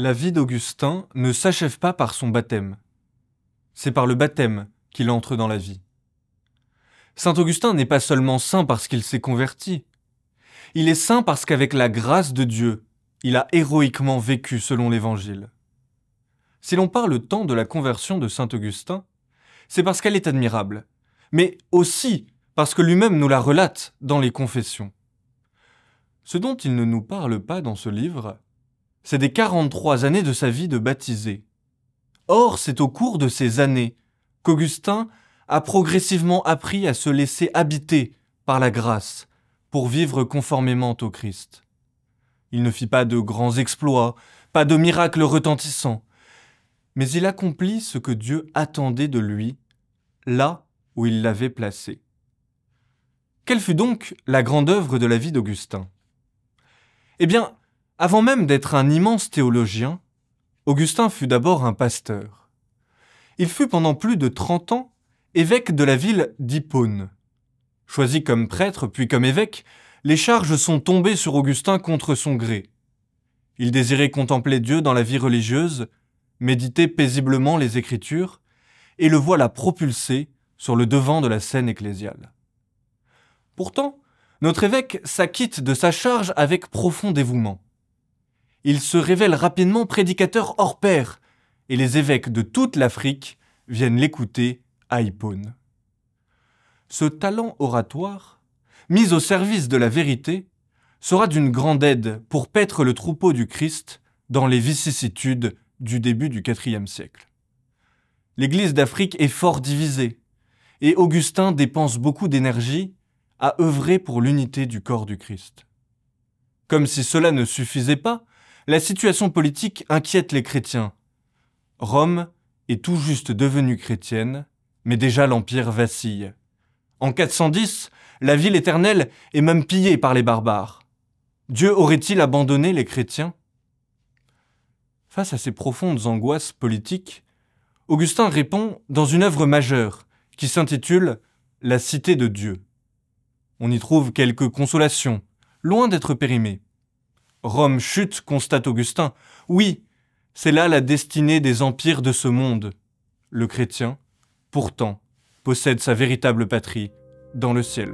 La vie d'Augustin ne s'achève pas par son baptême. C'est par le baptême qu'il entre dans la vie. Saint Augustin n'est pas seulement saint parce qu'il s'est converti. Il est saint parce qu'avec la grâce de Dieu, il a héroïquement vécu selon l'Évangile. Si l'on parle tant de la conversion de Saint Augustin, c'est parce qu'elle est admirable, mais aussi parce que lui-même nous la relate dans les Confessions. Ce dont il ne nous parle pas dans ce livre, c'est des 43 années de sa vie de baptisé. Or, c'est au cours de ces années qu'Augustin a progressivement appris à se laisser habiter par la grâce pour vivre conformément au Christ. Il ne fit pas de grands exploits, pas de miracles retentissants, mais il accomplit ce que Dieu attendait de lui, là où il l'avait placé. Quelle fut donc la grande œuvre de la vie d'Augustin ? Eh bien, avant même d'être un immense théologien, Augustin fut d'abord un pasteur. Il fut pendant plus de 30 ans évêque de la ville d'Hippone. Choisi comme prêtre puis comme évêque, les charges sont tombées sur Augustin contre son gré. Il désirait contempler Dieu dans la vie religieuse, méditer paisiblement les Écritures, et le voilà propulsé sur le devant de la scène ecclésiale. Pourtant, notre évêque s'acquitte de sa charge avec profond dévouement. Il se révèle rapidement prédicateur hors pair, et les évêques de toute l'Afrique viennent l'écouter à Hippone. Ce talent oratoire, mis au service de la vérité, sera d'une grande aide pour paître le troupeau du Christ dans les vicissitudes du début du IVe siècle. L'Église d'Afrique est fort divisée, et Augustin dépense beaucoup d'énergie à œuvrer pour l'unité du corps du Christ. Comme si cela ne suffisait pas, la situation politique inquiète les chrétiens. Rome est tout juste devenue chrétienne, mais déjà l'Empire vacille. En 410, la ville éternelle est même pillée par les barbares. Dieu aurait-il abandonné les chrétiens ? Face à ces profondes angoisses politiques, Augustin répond dans une œuvre majeure qui s'intitule « La cité de Dieu ». On y trouve quelques consolations, loin d'être périmées. Rome chute, constate Augustin. Oui, c'est là la destinée des empires de ce monde. Le chrétien, pourtant, possède sa véritable patrie dans le ciel.